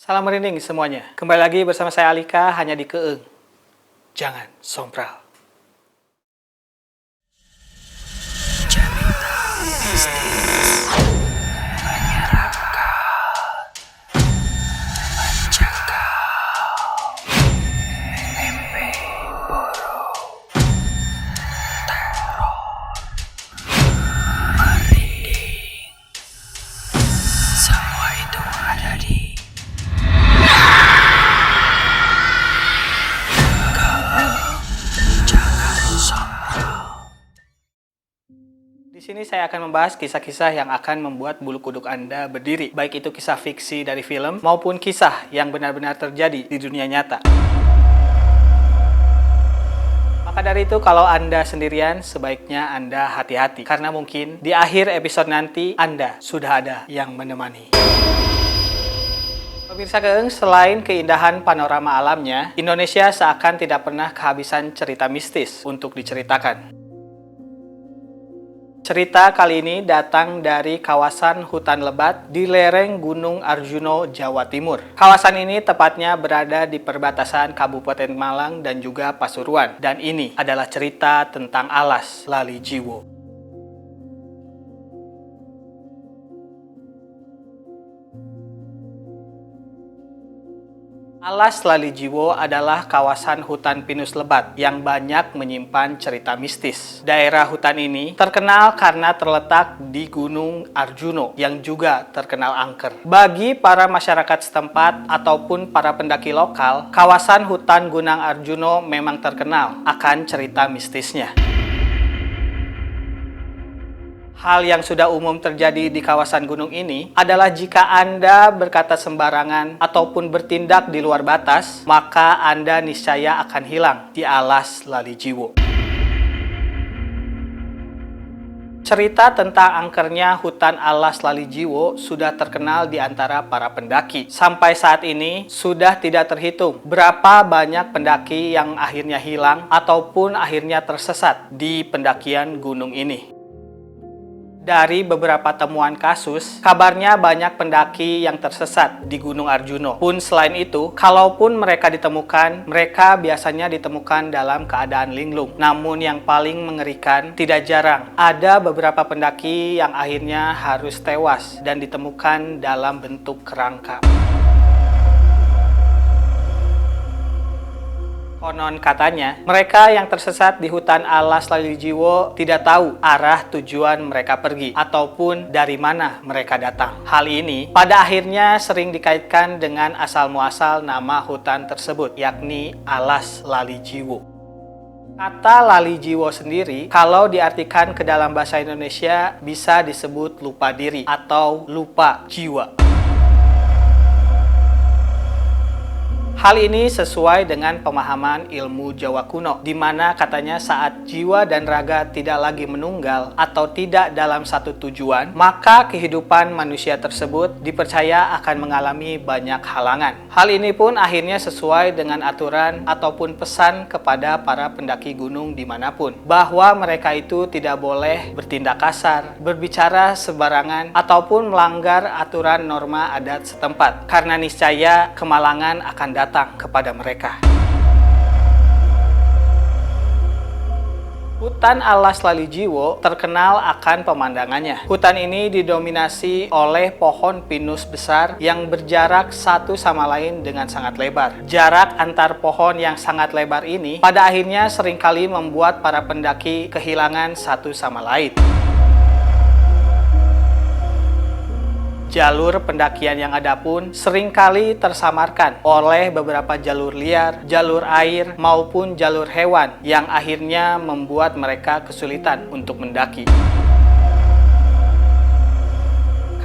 Salam merinding semuanya. Kembali lagi bersama saya Alika hanya di Keeng. Jangan sompral. Di sini saya akan membahas kisah-kisah yang akan membuat bulu kuduk Anda berdiri, baik itu kisah fiksi dari film maupun kisah yang benar-benar terjadi di dunia nyata. Maka dari itu, kalau Anda sendirian, sebaiknya Anda hati-hati, karena mungkin di akhir episode nanti Anda sudah ada yang menemani. Pemirsa Keeng, selain keindahan panorama alamnya, Indonesia seakan tidak pernah kehabisan cerita mistis untuk diceritakan. Cerita kali ini datang dari kawasan hutan lebat di lereng Gunung Arjuno, Jawa Timur. Kawasan ini tepatnya berada di perbatasan Kabupaten Malang dan juga Pasuruan. Dan ini adalah cerita tentang alas lali jiwo. Alas Lali Jiwo adalah kawasan hutan pinus lebat yang banyak menyimpan cerita mistis. Daerah hutan ini terkenal karena terletak di Gunung Arjuno yang juga terkenal angker. Bagi para masyarakat setempat ataupun para pendaki lokal, kawasan hutan Gunung Arjuno memang terkenal akan cerita mistisnya. Hal yang sudah umum terjadi di kawasan gunung ini adalah jika Anda berkata sembarangan ataupun bertindak di luar batas, maka Anda niscaya akan hilang di alas Lali Jiwo. Cerita tentang angkernya hutan alas Lali Jiwo sudah terkenal di antara para pendaki. Sampai saat ini sudah tidak terhitung berapa banyak pendaki yang akhirnya hilang ataupun akhirnya tersesat di pendakian gunung ini. Dari beberapa temuan kasus, kabarnya banyak pendaki yang tersesat di Gunung Arjuno. Pun selain itu, kalaupun mereka ditemukan, mereka biasanya ditemukan dalam keadaan linglung. Namun yang paling mengerikan, tidak jarang ada beberapa pendaki yang akhirnya harus tewas dan ditemukan dalam bentuk kerangka. Konon katanya, mereka yang tersesat di hutan alas Lali Jiwo tidak tahu arah tujuan mereka pergi ataupun dari mana mereka datang. Hal ini pada akhirnya sering dikaitkan dengan asal-muasal nama hutan tersebut, yakni alas Lali Jiwo. Kata Lali Jiwo sendiri, kalau diartikan ke dalam bahasa Indonesia, bisa disebut lupa diri atau lupa jiwa. Hal ini sesuai dengan pemahaman ilmu Jawa kuno, di mana katanya saat jiwa dan raga tidak lagi menunggal atau tidak dalam satu tujuan, maka kehidupan manusia tersebut dipercaya akan mengalami banyak halangan. Hal ini pun akhirnya sesuai dengan aturan ataupun pesan kepada para pendaki gunung dimanapun, bahwa mereka itu tidak boleh bertindak kasar, berbicara sembarangan, ataupun melanggar aturan norma adat setempat, karena niscaya kemalangan akan datang kepada mereka. Hutan alas Lali Jiwo terkenal akan pemandangannya. Hutan ini didominasi oleh pohon pinus besar yang berjarak satu sama lain dengan sangat lebar. Jarak antar pohon yang sangat lebar ini pada akhirnya seringkali membuat para pendaki kehilangan satu sama lain. Jalur pendakian yang ada pun seringkali tersamarkan oleh beberapa jalur liar, jalur air, maupun jalur hewan yang akhirnya membuat mereka kesulitan untuk mendaki.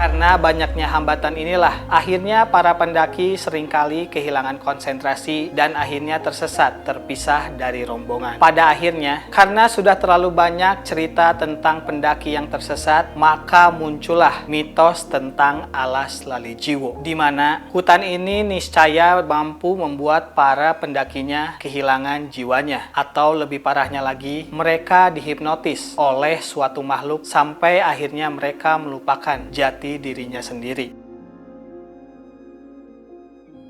Karena banyaknya hambatan inilah, akhirnya para pendaki seringkali kehilangan konsentrasi dan akhirnya tersesat, terpisah dari rombongan. Pada akhirnya, karena sudah terlalu banyak cerita tentang pendaki yang tersesat, maka muncullah mitos tentang alas Lali Jiwo, di mana hutan ini niscaya mampu membuat para pendakinya kehilangan jiwanya, atau lebih parahnya lagi, mereka dihipnotis oleh suatu makhluk sampai akhirnya mereka melupakan jati dirinya sendiri.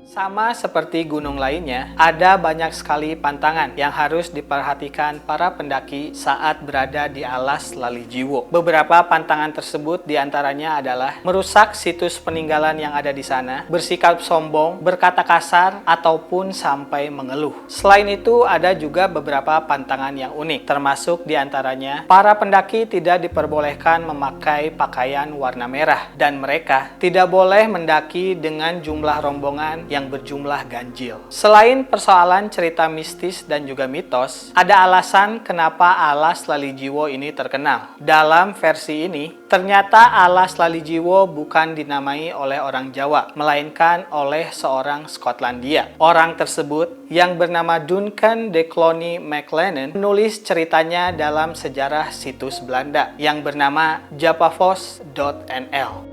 Sama seperti gunung lainnya, ada banyak sekali pantangan yang harus diperhatikan para pendaki saat berada di alas Lali Jiwo. Beberapa pantangan tersebut diantaranya adalah merusak situs peninggalan yang ada di sana, bersikap sombong, berkata kasar, ataupun sampai mengeluh. Selain itu, ada juga beberapa pantangan yang unik, termasuk diantaranya para pendaki tidak diperbolehkan memakai pakaian warna merah, dan mereka tidak boleh mendaki dengan jumlah rombongan yang berjumlah ganjil. Selain persoalan cerita mistis dan juga mitos, ada alasan kenapa alas Lali Jiwo ini terkenal. Dalam versi ini, ternyata alas Lali Jiwo bukan dinamai oleh orang Jawa, melainkan oleh seorang Skotlandia. Orang tersebut yang bernama Duncan de Clonie Maclennan menulis ceritanya dalam sejarah situs Belanda yang bernama Japavos.nl.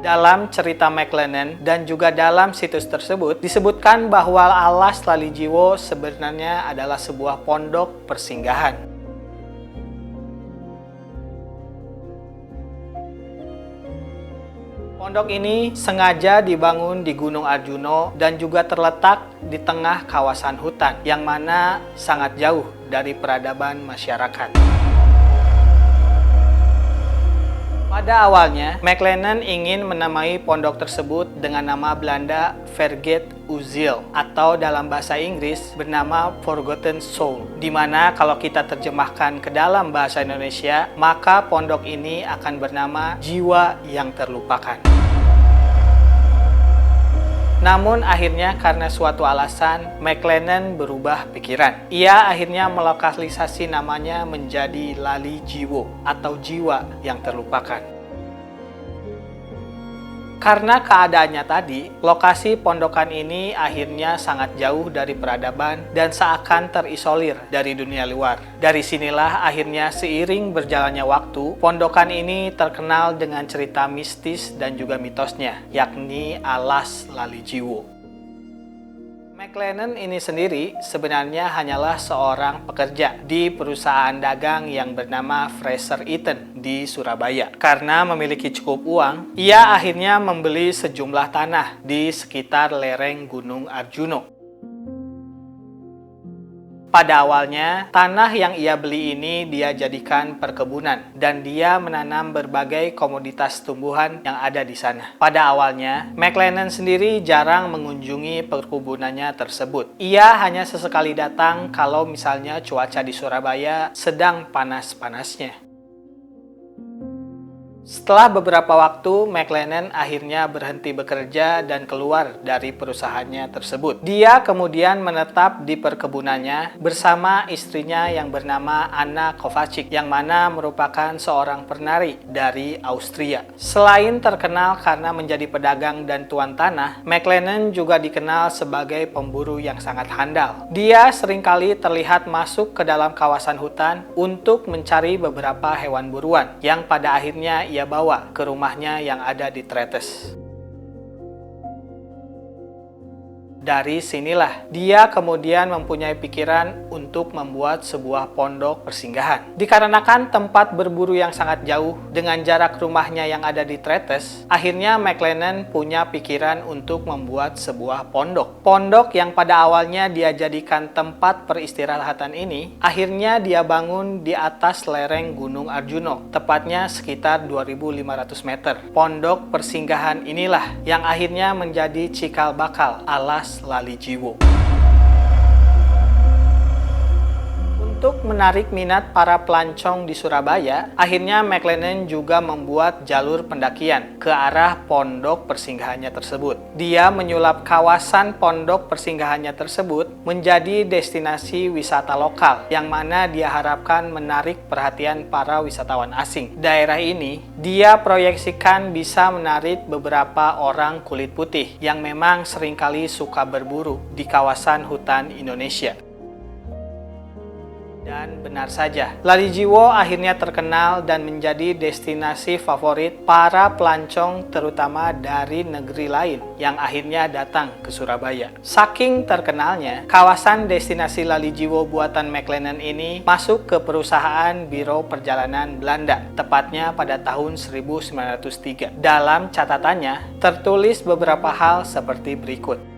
Dalam cerita Maclennan dan juga dalam situs tersebut disebutkan bahwa alas Lali Jiwo sebenarnya adalah sebuah pondok persinggahan. Pondok ini sengaja dibangun di Gunung Arjuno dan juga terletak di tengah kawasan hutan yang mana sangat jauh dari peradaban masyarakat. Pada awalnya, Maclennan ingin menamai pondok tersebut dengan nama Belanda Vergeet Uziel atau dalam bahasa Inggris bernama Forgotten Soul, di mana kalau kita terjemahkan ke dalam bahasa Indonesia, maka pondok ini akan bernama Jiwa yang Terlupakan. Namun akhirnya karena suatu alasan, Maclennan berubah pikiran. Ia akhirnya melokalisasi namanya menjadi Lali Jiwo atau Jiwa yang Terlupakan. Karena keadaannya tadi, lokasi pondokan ini akhirnya sangat jauh dari peradaban dan seakan terisolir dari dunia luar. Dari sinilah akhirnya seiring berjalannya waktu, pondokan ini terkenal dengan cerita mistis dan juga mitosnya, yakni alas Lali Jiwo. Maclennan ini sendiri sebenarnya hanyalah seorang pekerja di perusahaan dagang yang bernama Fraser Eaton di Surabaya. Karena memiliki cukup uang, ia akhirnya membeli sejumlah tanah di sekitar lereng Gunung Arjuno. Pada awalnya, tanah yang ia beli ini dia jadikan perkebunan dan dia menanam berbagai komoditas tumbuhan yang ada di sana. Pada awalnya, Maclennan sendiri jarang mengunjungi perkebunannya tersebut. Ia hanya sesekali datang kalau misalnya cuaca di Surabaya sedang panas-panasnya. Setelah beberapa waktu, Maclennan akhirnya berhenti bekerja dan keluar dari perusahaannya tersebut. Dia kemudian menetap di perkebunannya bersama istrinya yang bernama Anna Kovacic, yang mana merupakan seorang penari dari Austria. Selain terkenal karena menjadi pedagang dan tuan tanah, Maclennan juga dikenal sebagai pemburu yang sangat handal. Dia seringkali terlihat masuk ke dalam kawasan hutan untuk mencari beberapa hewan buruan yang pada akhirnya ia bawa ke rumahnya yang ada di Tretes. Dari sinilah dia kemudian mempunyai pikiran untuk membuat sebuah pondok persinggahan. Dikarenakan tempat berburu yang sangat jauh dengan jarak rumahnya yang ada di Tretes, akhirnya Maclennan punya pikiran untuk membuat sebuah pondok. Pondok yang pada awalnya dia jadikan tempat peristirahatan ini, akhirnya dia bangun di atas lereng Gunung Arjuno, tepatnya sekitar 2.500 meter. Pondok persinggahan inilah yang akhirnya menjadi cikal bakal alas Lali Jiwo. Untuk menarik minat para pelancong di Surabaya, akhirnya Maclennan juga membuat jalur pendakian ke arah pondok persinggahannya tersebut. Dia menyulap kawasan pondok persinggahannya tersebut menjadi destinasi wisata lokal, yang mana dia harapkan menarik perhatian para wisatawan asing. Daerah ini dia proyeksikan bisa menarik beberapa orang kulit putih yang memang seringkali suka berburu di kawasan hutan Indonesia. Dan benar saja, Lalijiwo akhirnya terkenal dan menjadi destinasi favorit para pelancong terutama dari negeri lain yang akhirnya datang ke Surabaya. Saking terkenalnya, kawasan destinasi Lalijiwo buatan McLennan ini masuk ke perusahaan Biro Perjalanan Belanda, tepatnya pada tahun 1903. Dalam catatannya, tertulis beberapa hal seperti berikut.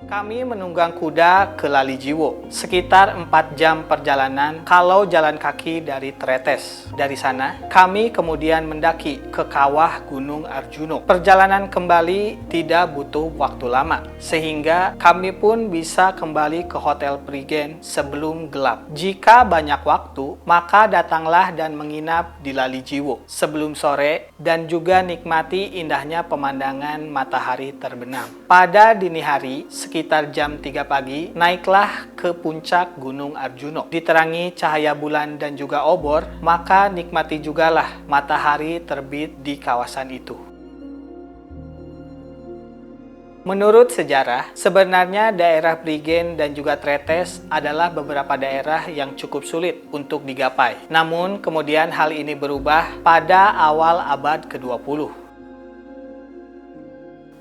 Kami menunggang kuda ke Lalijiwo, sekitar 4 jam perjalanan kalau jalan kaki dari Tretes. Dari sana, kami kemudian mendaki ke kawah Gunung Arjuno. Perjalanan kembali tidak butuh waktu lama, sehingga kami pun bisa kembali ke Hotel Prigen sebelum gelap. Jika banyak waktu, maka datanglah dan menginap di Lalijiwo sebelum sore dan juga nikmati indahnya pemandangan matahari terbenam. Pada dini hari, sekitar jam 3 pagi, naiklah ke puncak Gunung Arjuno. Diterangi cahaya bulan dan juga obor, maka nikmati jugalah matahari terbit di kawasan itu. Menurut sejarah, sebenarnya daerah Prigen dan juga Tretes adalah beberapa daerah yang cukup sulit untuk digapai. Namun, kemudian hal ini berubah pada awal abad ke-20.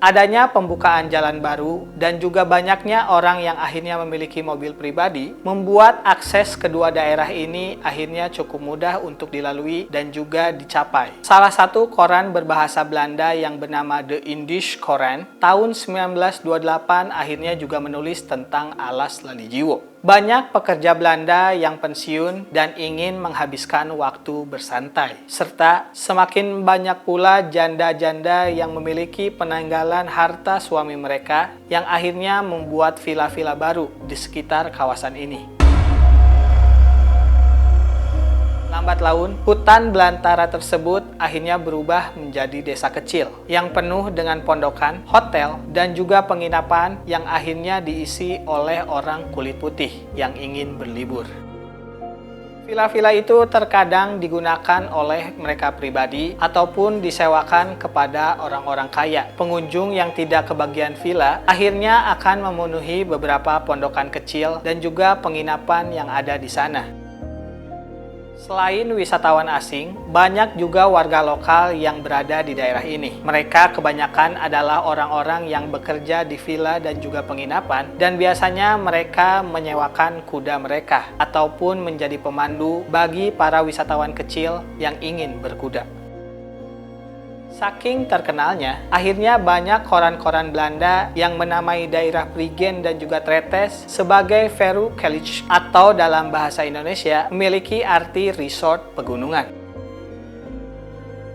Adanya pembukaan jalan baru dan juga banyaknya orang yang akhirnya memiliki mobil pribadi membuat akses kedua daerah ini akhirnya cukup mudah untuk dilalui dan juga dicapai. Salah satu koran berbahasa Belanda yang bernama The Indisch Courant tahun 1928 akhirnya juga menulis tentang alas Lalijiwo. Banyak pekerja Belanda yang pensiun dan ingin menghabiskan waktu bersantai. Serta semakin banyak pula janda-janda yang memiliki penanggalan harta suami mereka yang akhirnya membuat villa-villa baru di sekitar kawasan ini. Lambat laun, hutan belantara tersebut akhirnya berubah menjadi desa kecil yang penuh dengan pondokan, hotel, dan juga penginapan yang akhirnya diisi oleh orang kulit putih yang ingin berlibur. Villa-villa itu terkadang digunakan oleh mereka pribadi ataupun disewakan kepada orang-orang kaya. Pengunjung yang tidak kebagian villa akhirnya akan memenuhi beberapa pondokan kecil dan juga penginapan yang ada di sana. Selain wisatawan asing, banyak juga warga lokal yang berada di daerah ini. Mereka kebanyakan adalah orang-orang yang bekerja di villa dan juga penginapan, dan biasanya mereka menyewakan kuda mereka ataupun menjadi pemandu bagi para wisatawan kecil yang ingin berkuda. Saking terkenalnya, akhirnya banyak koran-koran Belanda yang menamai daerah Prigen dan juga Tretes sebagai Verukelijke atau dalam bahasa Indonesia memiliki arti resort pegunungan.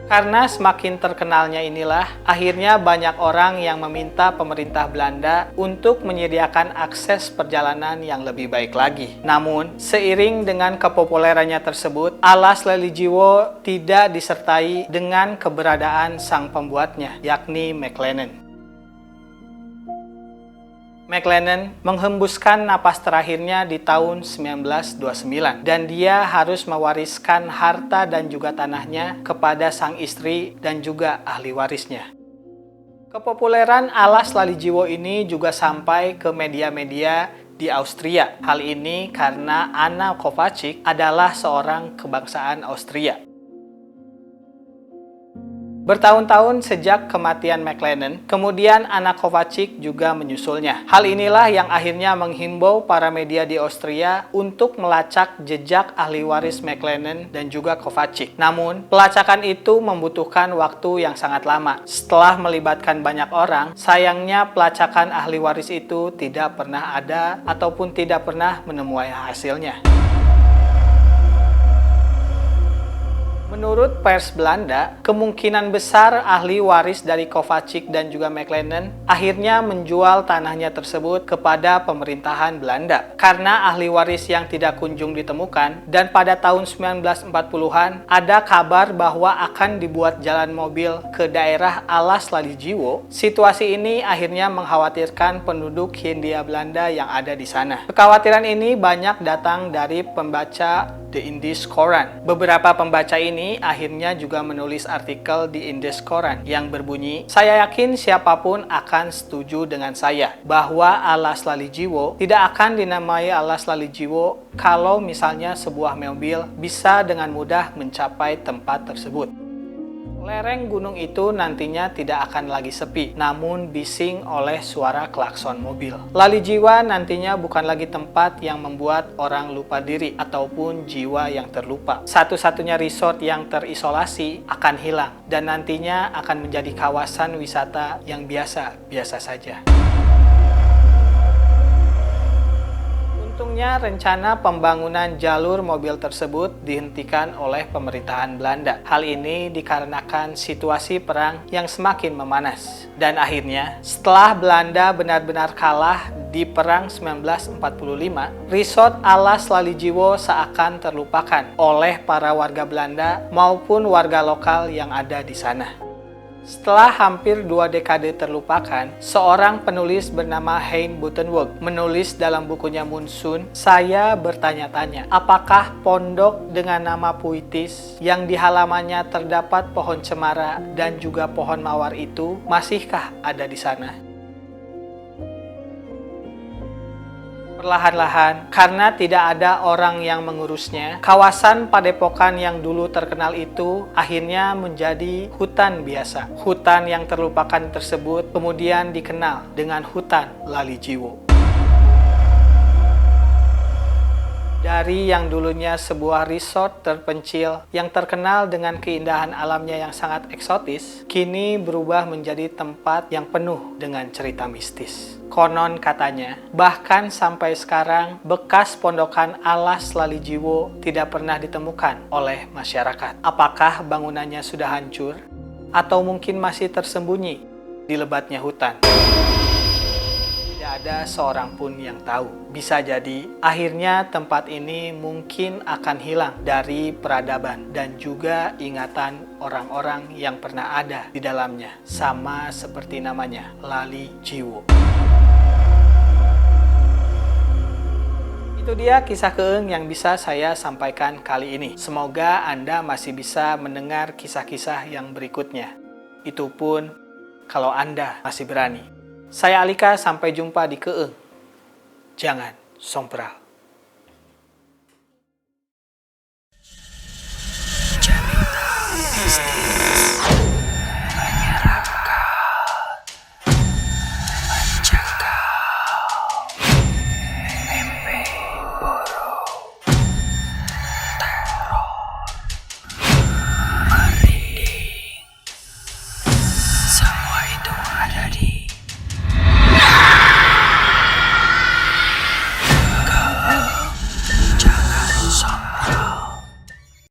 Karena semakin terkenalnya inilah, akhirnya banyak orang yang meminta pemerintah Belanda untuk menyediakan akses perjalanan yang lebih baik lagi. Namun, seiring dengan kepopulerannya tersebut, alas Lalijiwo tidak disertai dengan keberadaan sang pembuatnya, yakni McLennan. McLennan menghembuskan napas terakhirnya di tahun 1929 dan dia harus mewariskan harta dan juga tanahnya kepada sang istri dan juga ahli warisnya. Kepopuleran alas Lalijiwo ini juga sampai ke media-media di Austria. Hal ini karena Anna Kovačič adalah seorang kebangsaan Austria. Bertahun-tahun sejak kematian McLennan, kemudian Anna Kovačič juga menyusulnya. Hal inilah yang akhirnya menghimbau para media di Austria untuk melacak jejak ahli waris McLennan dan juga Kovačič. Namun, pelacakan itu membutuhkan waktu yang sangat lama. Setelah melibatkan banyak orang, sayangnya pelacakan ahli waris itu tidak pernah ada ataupun tidak pernah menemui hasilnya. Menurut pers Belanda, kemungkinan besar ahli waris dari Kovačič dan juga McLennan akhirnya menjual tanahnya tersebut kepada pemerintahan Belanda. Karena ahli waris yang tidak kunjung ditemukan, dan pada tahun 1940-an ada kabar bahwa akan dibuat jalan mobil ke daerah alas Lalijiwo, situasi ini akhirnya mengkhawatirkan penduduk Hindia Belanda yang ada di sana. Kekhawatiran ini banyak datang dari pembaca The Indies Koran. Beberapa pembaca ini akhirnya juga menulis artikel di Indies Koran yang berbunyi, "Saya yakin siapapun akan setuju dengan saya bahwa Alas Lalijiwo tidak akan dinamai Alas Lalijiwo kalau misalnya sebuah mobil bisa dengan mudah mencapai tempat tersebut. Lereng gunung itu nantinya tidak akan lagi sepi, namun bising oleh suara klakson mobil. Lalijiwa nantinya bukan lagi tempat yang membuat orang lupa diri ataupun jiwa yang terlupa. Satu-satunya resort yang terisolasi akan hilang dan nantinya akan menjadi kawasan wisata yang biasa-biasa saja." Untungnya rencana pembangunan jalur mobil tersebut dihentikan oleh pemerintahan Belanda. Hal ini dikarenakan situasi perang yang semakin memanas. Dan akhirnya, setelah Belanda benar-benar kalah di Perang 1945, resort Alas Lalijiwo seakan terlupakan oleh para warga Belanda maupun warga lokal yang ada di sana. Setelah hampir 2 dekade terlupakan, seorang penulis bernama Hein Butenweg menulis dalam bukunya Munsun, "Saya bertanya-tanya, apakah pondok dengan nama puitis yang di halamannya terdapat pohon cemara dan juga pohon mawar itu masihkah ada di sana?" Perlahan-lahan, karena tidak ada orang yang mengurusnya, kawasan Padepokan yang dulu terkenal itu akhirnya menjadi hutan biasa. Hutan yang terlupakan tersebut kemudian dikenal dengan hutan Lalijiwo. Dari yang dulunya sebuah resort terpencil yang terkenal dengan keindahan alamnya yang sangat eksotis, kini berubah menjadi tempat yang penuh dengan cerita mistis. Konon katanya, bahkan sampai sekarang bekas pondokan Alas Lalijiwo tidak pernah ditemukan oleh masyarakat. Apakah bangunannya sudah hancur? Atau mungkin masih tersembunyi di lebatnya hutan? Tidak ada seorang pun yang tahu. Bisa jadi, akhirnya tempat ini mungkin akan hilang dari peradaban dan juga ingatan orang-orang yang pernah ada di dalamnya. Sama seperti namanya, Lalijiwo. Itu dia kisah keeng yang bisa saya sampaikan kali ini. Semoga Anda masih bisa mendengar kisah-kisah yang berikutnya. Itu pun kalau Anda masih berani. Saya Alika, sampai jumpa di Keeng. Jangan sompral.